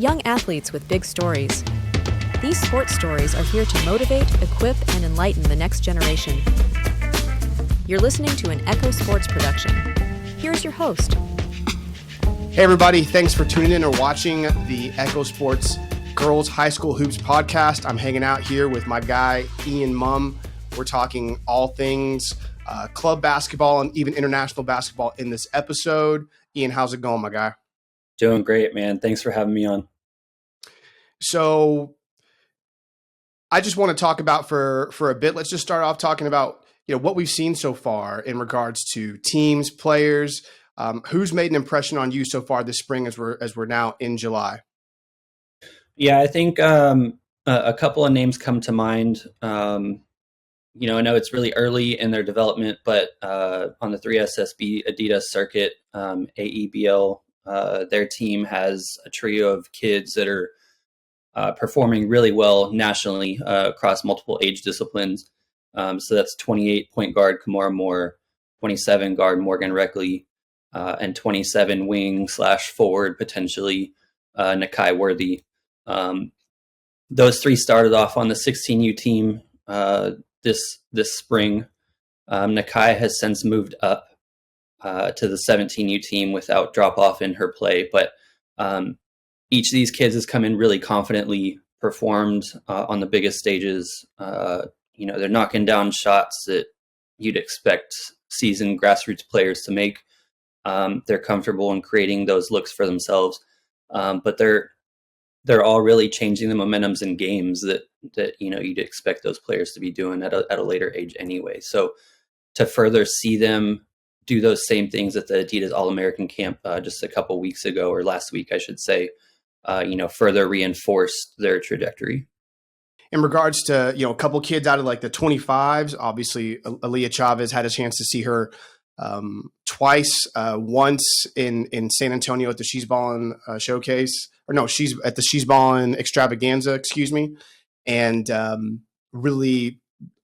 Young athletes with big stories. These sports stories are here to motivate, equip, and enlighten the next generation. You're listening to an Echo Sports production. Here's your host. Hey everybody, thanks for tuning in or watching the Echo Sports Girls High School Hoops podcast. I'm hanging out here with my guy, Ian Mumm. We're talking all things club basketball and even international basketball in this episode. Ian, how's it going, my guy? Doing great, man. Thanks for having me on. So I just want to talk about for a bit. Let's just start off talking about what we've seen so far in regards to teams, players. Who's made an impression on you so far this spring as we're now in July? Yeah, I think a couple of names come to mind. I know it's really early in their development, but on the 3SSB Adidas circuit, AEBL, their team has a trio of kids that are performing really well nationally across multiple age disciplines. So that's 28 point guard Kamora Moore, 27 guard Morgan Reckley, and 27 wing / forward potentially Nakai Worthy. Those three started off on the 16U team this spring. Nakai has since moved up to the 17U team without drop off in her play, but each of these kids has come in really confidently, performed on the biggest stages. They're knocking down shots that you'd expect seasoned grassroots players to make. They're comfortable in creating those looks for themselves, but they're all really changing the momentums in games that you'd expect those players to be doing at a later age anyway. So to further see them do those same things at the Adidas All-American camp just a couple weeks ago, or last week, I should say, further reinforced their trajectory. In regards to, a couple kids out of like the 25s, obviously Aaliyah Chavez had a chance to see her twice, once in San Antonio at the She's Ballin' showcase, or no, she's at the She's Ballin' extravaganza, excuse me. And really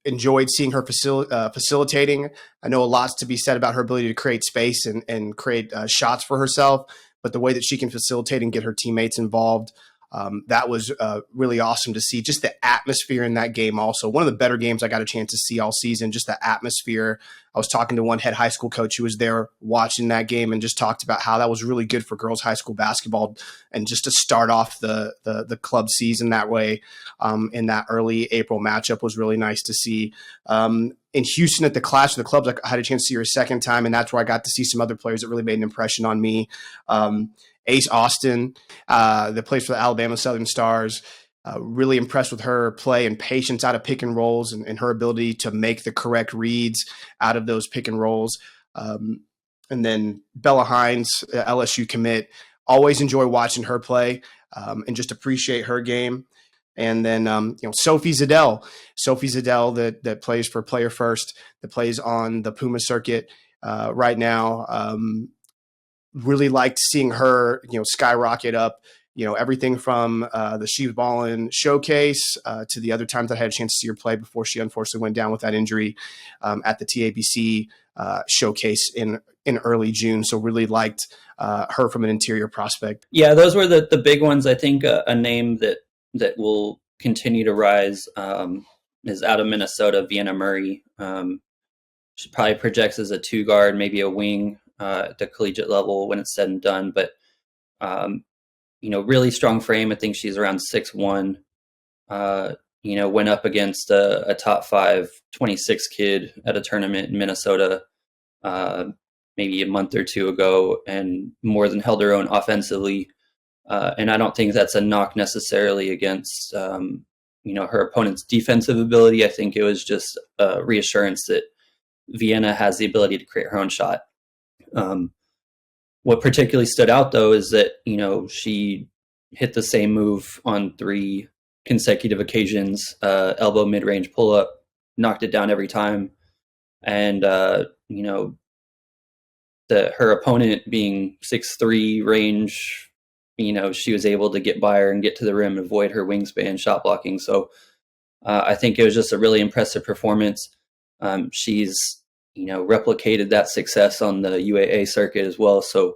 enjoyed seeing her facilitating. I know a lot's to be said about her ability to create space and create shots for herself, but the way that she can facilitate and get her teammates involved, that was really awesome to see. Just the atmosphere in that game also. One of the better games I got a chance to see all season, just the atmosphere. I was talking to one head high school coach who was there watching that game and just talked about how that was really good for girls high school basketball and just to start off the club season that way in that early April matchup was really nice to see. In Houston at the Clash of the Clubs, I had a chance to see her a second time, and that's where I got to see some other players that really made an impression on me. Ace Austin, that plays for the Alabama Southern Stars, really impressed with her play and patience out of pick and rolls and her ability to make the correct reads out of those pick and rolls. And then Bella Hines, LSU commit, always enjoy watching her play and just appreciate her game. And then, Sophie Zadell that plays for Player First, that plays on the Puma circuit right now. Really liked seeing her, skyrocket up, everything from the She's Ballin' showcase to the other times that I had a chance to see her play before she unfortunately went down with that injury at the TABC showcase in early June. So really liked her from an interior prospect. Yeah, those were the big ones. I think a name that will continue to rise is out of Minnesota, Vienna Murray. She probably projects as a 2 guard, maybe a wing at the collegiate level when it's said and done. But, really strong frame. I think she's around 6'1". Went up against a top 5 26 kid at a tournament in Minnesota maybe a month or two ago and more than held her own offensively. And I don't think that's a knock necessarily against, her opponent's defensive ability. I think it was just a reassurance that Vienna has the ability to create her own shot. What particularly stood out, though, is that, she hit the same move on 3 consecutive occasions, elbow mid-range pull-up, knocked it down every time. And, her opponent being 6'3" range, she was able to get by her and get to the rim and avoid her wingspan shot blocking. So I think it was just a really impressive performance. She's, replicated that success on the UAA circuit as well. So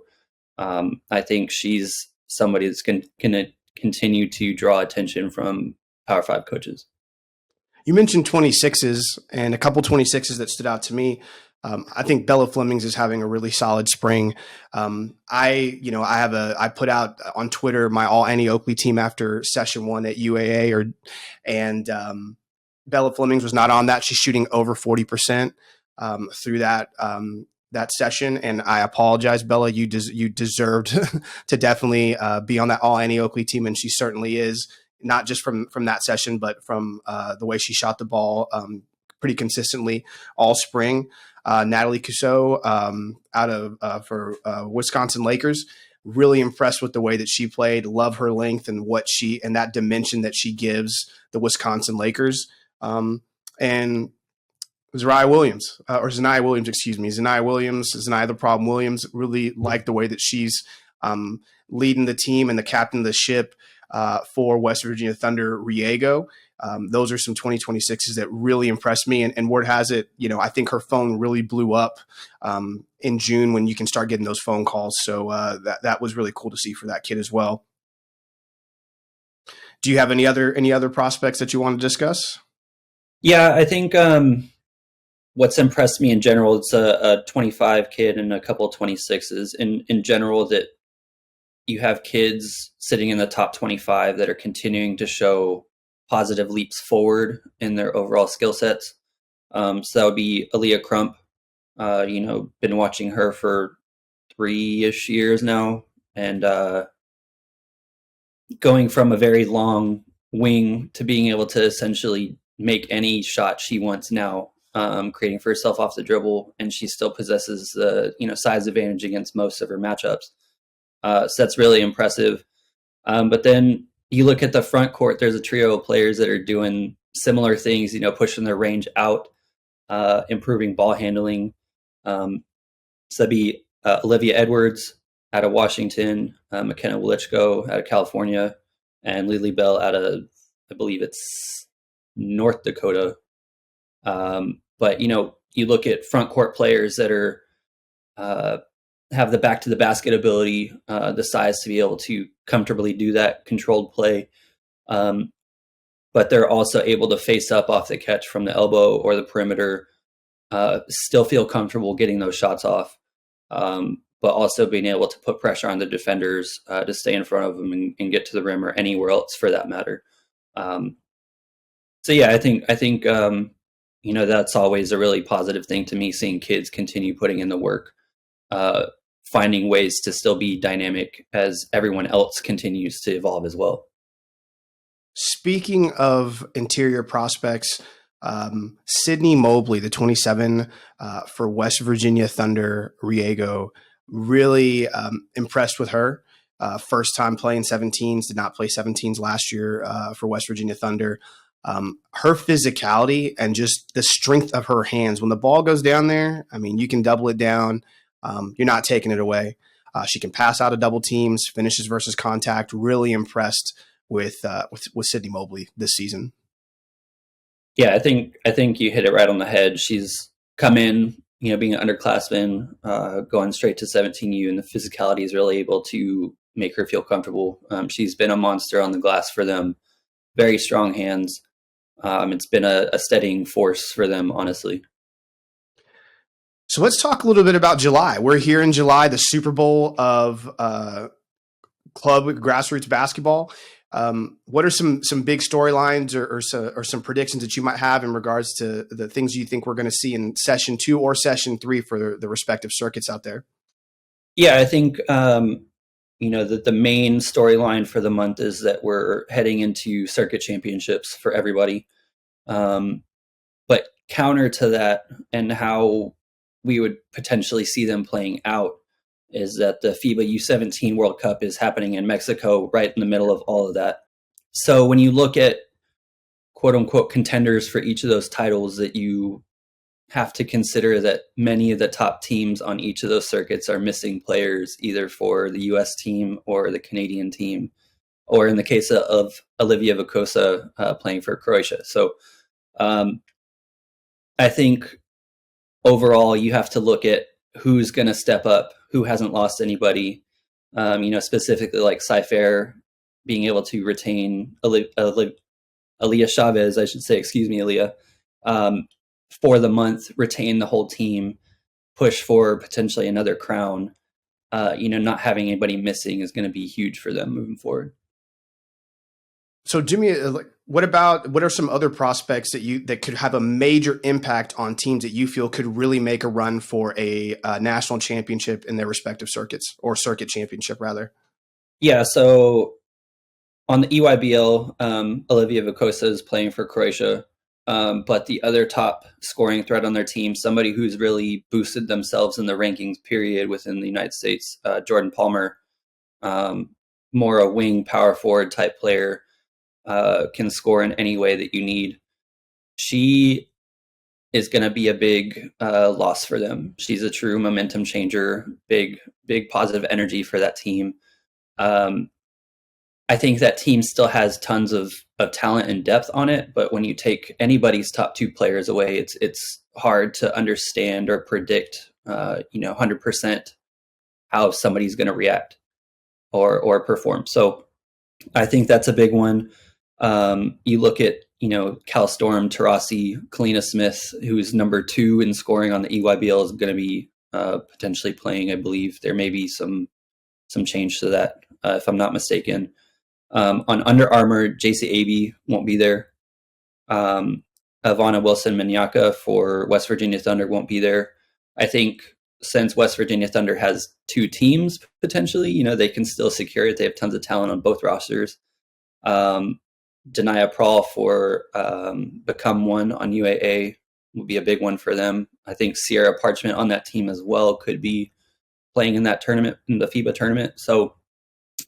I think she's somebody that's going to continue to draw attention from Power 5 coaches. You mentioned 26s, and a couple 26s that stood out to me. I think Bella Flemings is having a really solid spring. I put out on Twitter my all Annie Oakley team after session 1 at UAA, and Bella Flemings was not on that. She's shooting over 40% through that session, and I apologize, Bella. You deserved to definitely be on that all Annie Oakley team, and she certainly is. Not just from that session, but from the way she shot the ball pretty consistently all spring. Natalie Cusseau out of for Wisconsin Lakers. Really impressed with the way that she played. Love her length and and that dimension that she gives the Wisconsin Lakers. And Zaniah Williams, Zaniah the Problem Williams, really like the way that she's leading the team and the captain of the ship for West Virginia Thunder Riego. Those are some 2026s that really impressed me. And word has it, I think her phone really blew up in June when you can start getting those phone calls. So that was really cool to see for that kid as well. Do you have any other prospects that you want to discuss? Yeah, I think what's impressed me in general, it's a 25 kid and a couple of 26s in general, that you have kids sitting in the top 25 that are continuing to show positive leaps forward in their overall skill sets. So that would be Aaliyah Crump. Been watching her for 3-ish years now, and going from a very long wing to being able to essentially make any shot she wants now, creating for herself off the dribble, and she still possesses the size advantage against most of her matchups. So that's really impressive. But then you look at the front court, there's a trio of players that are doing similar things, pushing their range out, improving ball handling. So that'd be Olivia Edwards out of Washington, McKenna Wilichko out of California, and Lily Bell out of, I believe it's North Dakota. But, you look at front court players that are have the back to the basket ability, the size to be able to comfortably do that controlled play. But they're also able to face up off the catch from the elbow or the perimeter, still feel comfortable getting those shots off, but also being able to put pressure on the defenders to stay in front of them and get to the rim or anywhere else for that matter. So yeah, I think that's always a really positive thing to me, seeing kids continue putting in the work, finding ways to still be dynamic as everyone else continues to evolve as well. Speaking of interior prospects, Sydney Mobley, the 27 for West Virginia Thunder Riego, really impressed with her. First time playing 17s, did not play 17s last year for West Virginia Thunder. Her physicality and just the strength of her hands. When the ball goes down there, you can double it down. You're not taking it away. She can pass out of double teams, finishes versus contact. Really impressed with Sydney Mobley this season. Yeah, I think you hit it right on the head. She's come in, being an underclassman, going straight to 17U, and the physicality is really able to make her feel comfortable. She's been a monster on the glass for them. Very strong hands. It's been a steadying force for them, honestly. So let's talk a little bit about July. We're here in July, the Super Bowl of club grassroots basketball. What are some big storylines or some predictions that you might have in regards to the things you think we're going to see in session 2 or session 3 for the respective circuits out there? Yeah, I think the main storyline for the month is that we're heading into circuit championships for everybody. But counter to that, and how we would potentially see them playing out, is that the FIBA U17 World Cup is happening in Mexico right in the middle of all of that. So when you look at quote unquote contenders for each of those titles, that you have to consider that many of the top teams on each of those circuits are missing players, either for the US team or the Canadian team, or in the case of Olivia Vicosa playing for Croatia. So I think overall you have to look at who's going to step up, who hasn't lost anybody, specifically like Cypher being able to retain Aaliyah Chavez, I should say, excuse me, Aaliyah, for the month, retain the whole team, push for potentially another crown. Not having anybody missing is going to be huge for them moving forward. So, Jimmy, what are some other prospects that could have a major impact on teams that you feel could really make a run for a national championship in their respective circuits, or circuit championship rather? Yeah. So on the EYBL, Olivia Vicosa is playing for Croatia, but the other top scoring threat on their team, somebody who's really boosted themselves in the rankings period within the United States, Jordan Palmer, more a wing power forward type player. Can score in any way that you need. She is going to be a big loss for them. She's a true momentum changer, big positive energy for that team. I think that team still has tons of talent and depth on it, but when you take anybody's top two players away, it's hard to understand or predict 100% how somebody's going to react or perform. So I think that's a big one. You look at, Cal Storm, Tarasi, Kalina Smith, who's number 2 in scoring on the EYBL, is going to be potentially playing. I believe there may be some change to that, if I'm not mistaken. On Under Armour, JC Abey won't be there. Ivana Wilson-Minyaka for West Virginia Thunder won't be there. I think since West Virginia Thunder has 2 teams, potentially, they can still secure it. They have tons of talent on both rosters. Denia Prawl for Become One on UAA would be a big one for them. I think Sierra Parchment on that team as well could be playing in that tournament, in the FIBA tournament. So,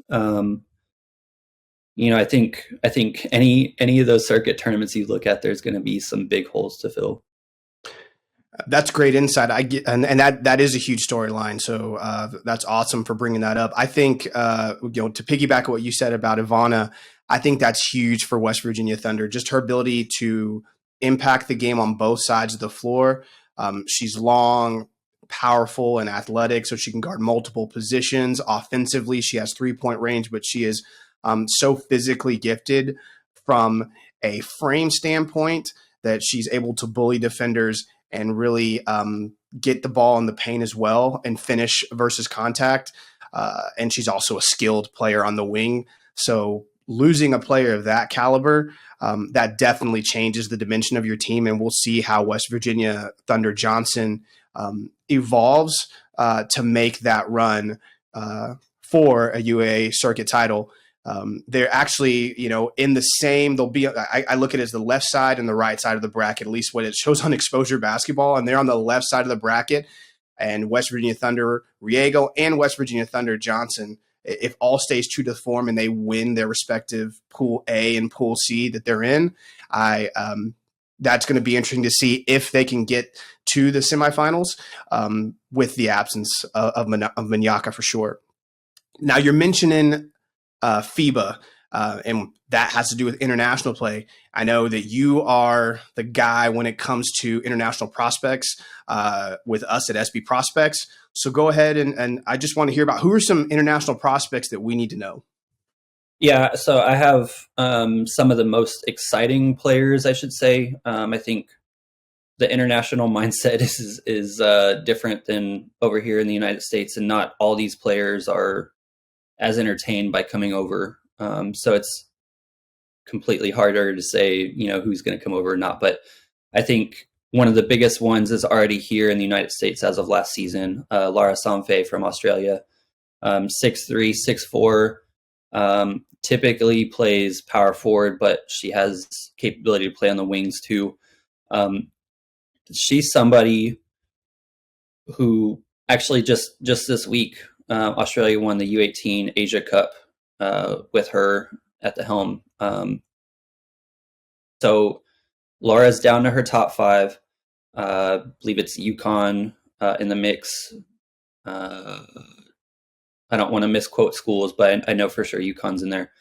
I think any of those circuit tournaments you look at, there's going to be some big holes to fill. That's great insight. I get, and that is a huge storyline. So that's awesome for bringing that up. I think to piggyback on what you said about Ivana, I think that's huge for West Virginia Thunder. Just her ability to impact the game on both sides of the floor. She's long, powerful, and athletic, so she can guard multiple positions. Offensively, she has 3-point range, but she is so physically gifted from a frame standpoint that she's able to bully defenders and really get the ball in the paint as well and finish versus contact. And she's also a skilled player on the wing. So losing a player of that caliber, that definitely changes the dimension of your team. And we'll see how West Virginia Thunder Johnson evolves to make that run for a UAA circuit title. They're actually, in the same, they'll be, I look at it as the left side and the right side of the bracket, at least what it shows on Exposure Basketball. And they're on the left side of the bracket, and West Virginia Thunder Riego and West Virginia Thunder Johnson, if all stays true to form and they win their respective Pool A and Pool C that they're in, that's going to be interesting to see if they can get to the semifinals with the absence of Minyaka for sure. Now you're mentioning FIBA, and that has to do with international play. I know that you are the guy when it comes to international prospects with us at SB Prospects. So go ahead and I just want to hear about who are some international prospects that we need to know. Yeah, so I have some of the most exciting players, I should say. I think the international mindset is different than over here in the United States, and not all these players are as entertained by coming over. So it's completely harder to say, who's going to come over or not. But I think one of the biggest ones is already here in the United States as of last season. Lara Samfe from Australia, 6'3", 6'4", typically plays power forward, but she has capability to play on the wings too. She's somebody who actually just this week, Australia won the U18 Asia Cup with her at the helm. So Laura's down to her top 5. I believe it's UConn in the mix. I don't want to misquote schools, but I know for sure UConn's in there.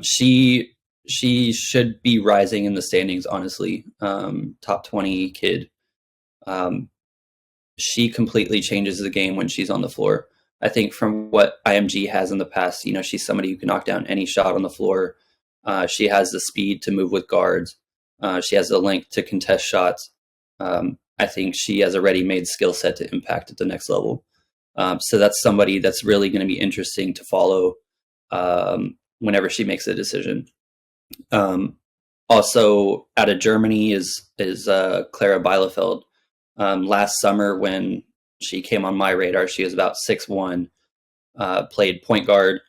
She should be rising in the standings, honestly. Top 20 kid. She completely changes the game when she's on the floor. I think from what IMG has in the past, she's somebody who can knock down any shot on the floor. She has the speed to move with guards. She has the length to contest shots. I think she has a ready-made skill set to impact at the next level. So that's somebody that's really going to be interesting to follow whenever she makes a decision. Also, out of Germany is Clara Bielefeld. Last summer, when she came on my radar, she was about 6'1", played point guard.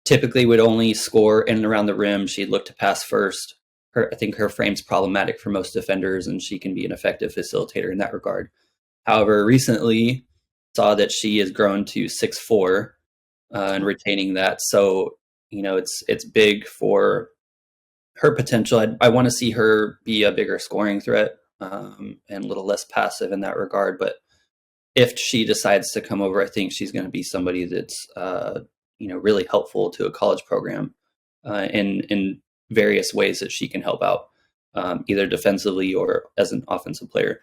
Typically would only score in and around the rim. She'd look to pass first. I think her frame's problematic for most defenders, and she can be an effective facilitator in that regard. However, recently saw that she has grown to 6'4", and retaining that. So, it's big for her potential. I want to see her be a bigger scoring threat, and a little less passive in that regard. But if she decides to come over, I think she's going to be somebody that's, really helpful to a college program in various ways that she can help out, either defensively or as an offensive player.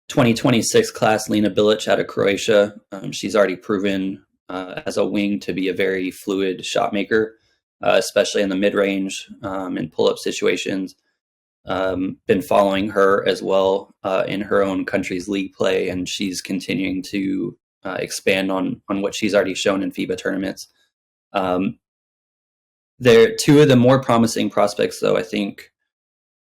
2026 class, Lena Bilic out of Croatia. She's already proven as a wing to be a very fluid shot maker, especially in the mid-range and pull-up situations. Been following her as well in her own country's league play, and she's continuing to expand on what she's already shown in FIBA tournaments. They're two of the more promising prospects, though, I think,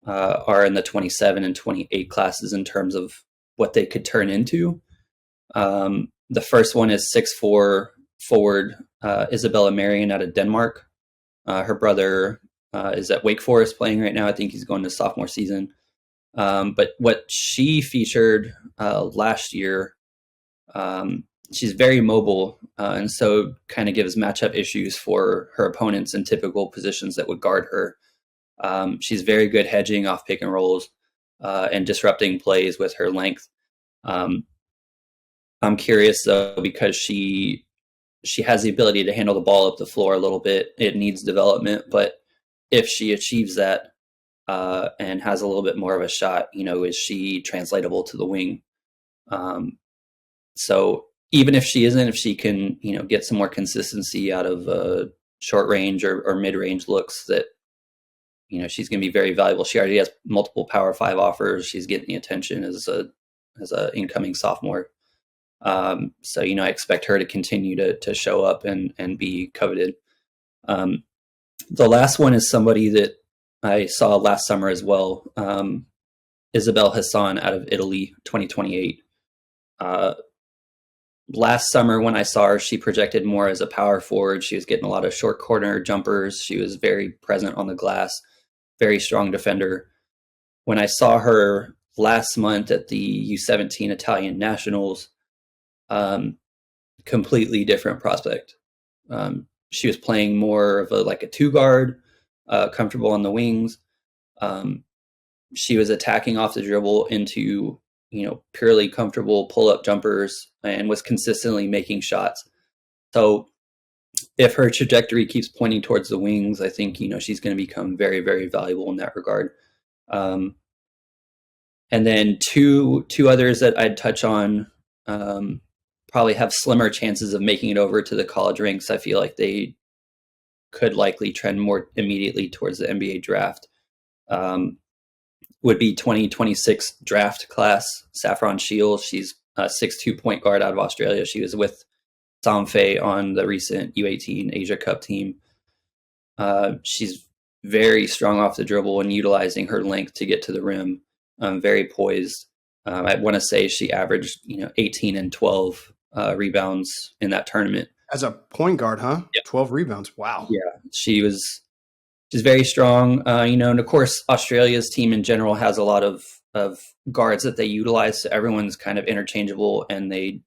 are in the 27 and 28 classes in terms of what they could turn into. The first one is 6'4" forward Isabella Marion out of Denmark. Her brother is at Wake Forest playing right now. I think he's going to sophomore season. But what she featured last year, she's very mobile, and so kind of gives matchup issues for her opponents in typical positions that would guard her. She's very good hedging off pick and rolls and disrupting plays with her length. I'm curious, though, because she has the ability to handle the ball up the floor a little bit. It needs development, but if she achieves that and has a little bit more of a shot, is she translatable to the wing? So even if she isn't, if she can, get some more consistency out of short range or mid range looks, that she's going to be very valuable. She already has multiple Power 5 offers. She's getting the attention as a incoming sophomore. So I expect her to continue to show up and be coveted. The last one is somebody that I saw last summer as well. Isabel Hassan out of Italy, 2028. Last summer when I saw her, she projected more as a power forward. She was getting a lot of short corner jumpers. She was very present on the glass, very strong defender. When I saw her last month at the U17 Italian Nationals, completely different prospect. She was playing more of a two guard, comfortable on the wings. She was attacking off the dribble into purely comfortable pull-up jumpers and was consistently making shots. So if her trajectory keeps pointing towards the wings, I think, she's going to become very, very valuable in that regard. And then two others that I'd touch on probably have slimmer chances of making it over to the college ranks. I feel like they could likely trend more immediately towards the NBA draft. Would be 2026 draft class, Saffron Shields. She's a 6'2" point guard out of Australia. She was with Samfe on the recent U18 Asia Cup team. She's very strong off the dribble and utilizing her length to get to the rim. Very poised. I want to say she averaged 18 and 12 rebounds in that tournament. As a point guard, huh? Yep. 12 rebounds. Wow. Yeah, she's very strong. And of course, Australia's team in general has a lot of guards that they utilize. So everyone's kind of interchangeable, and they,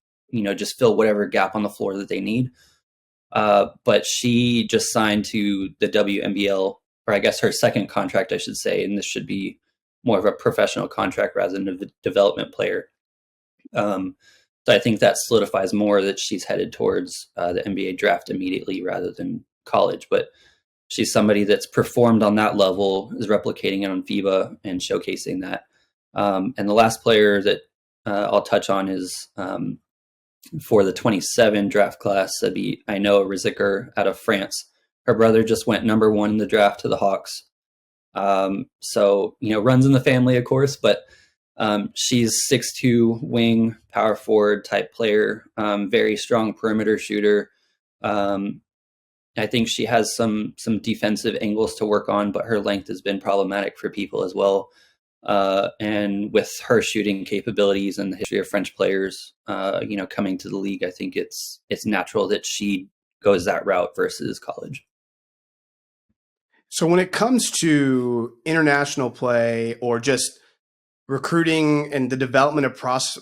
just fill whatever gap on the floor that they need. But she just signed to the WNBL, or I guess her second contract, I should say, and this should be more of a professional contract rather than a development player. So I think that solidifies more that she's headed towards the NBA draft immediately rather than college. But she's somebody that's performed on that level, is replicating it on FIBA and showcasing that. And the last player that I'll touch on is for the 27 draft class, that'd be Ainoa Riziker out of France. Her brother just went number 1 in the draft to the Hawks. So, runs in the family, of course, but she's 6'2", wing, power forward type player, very strong perimeter shooter. I think she has some defensive angles to work on, but her length has been problematic for people as well. And with her shooting capabilities and the history of French players, coming to the league, I think it's natural that she goes that route versus college. So when it comes to international play or just recruiting and the development of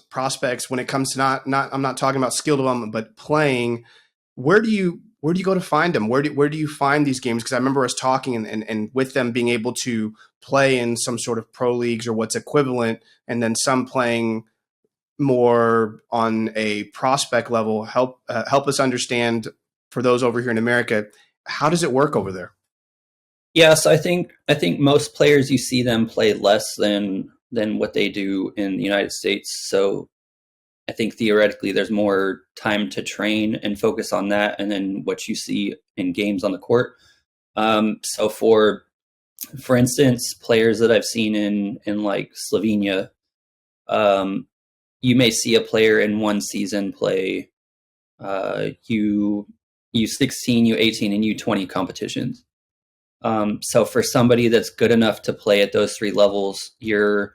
prospects, when it comes to not I'm not talking about skill development, but playing, where do you go to find them? Where do you find these games? Because I remember us talking and with them being able to play in some sort of pro leagues or what's equivalent, and then some playing more on a prospect level. Help us understand, for those over here in America, how does it work over there? Yes, I think most players, you see them play less than what they do in the United States. So I think theoretically there's more time to train and focus on that, and then what you see in games on the court. So for instance, players that I've seen in like Slovenia, you may see a player in one season play U16, U18, and U20 competitions. So for somebody that's good enough to play at those 3 levels, you're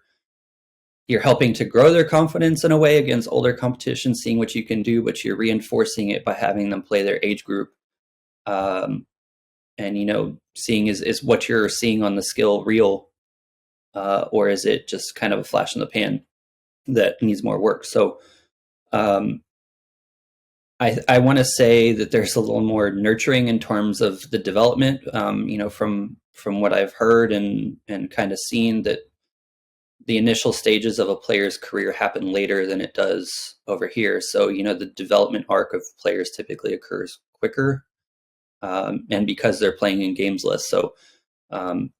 helping to grow their confidence in a way against older competition, seeing what you can do, but you're reinforcing it by having them play their age group. And, seeing is what you're seeing on the skill real, or is it just kind of a flash in the pan that needs more work? So I want to say that there's a little more nurturing in terms of the development, from what I've heard and kind of seen, that the initial stages of a player's career happen later than it does over here. So, the development arc of players typically occurs quicker, and because they're playing in games less. So,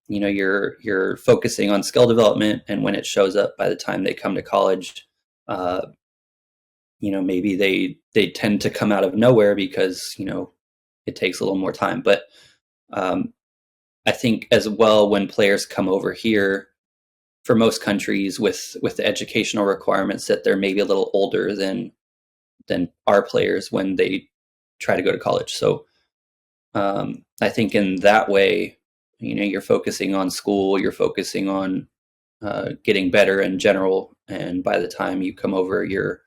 you're focusing on skill development, and when it shows up by the time they come to college, maybe they tend to come out of nowhere because, it takes a little more time. But I think as well, when players come over here, for most countries with the educational requirements, that they're maybe a little older than our players when they try to go to college. So I think in that way, you're focusing on school, you're focusing on getting better in general. And by the time you come over, you're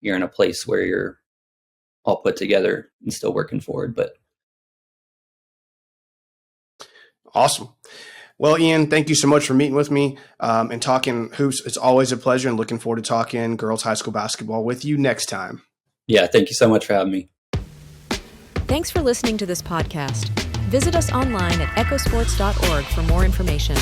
in a place where you're all put together and still working forward. But awesome. Well, Ian, thank you so much for meeting with me and talking hoops. It's always a pleasure, and looking forward to talking girls high school basketball with you next time. Yeah, thank you so much for having me. Thanks for listening to this podcast. Visit us online at echosports.org for more information.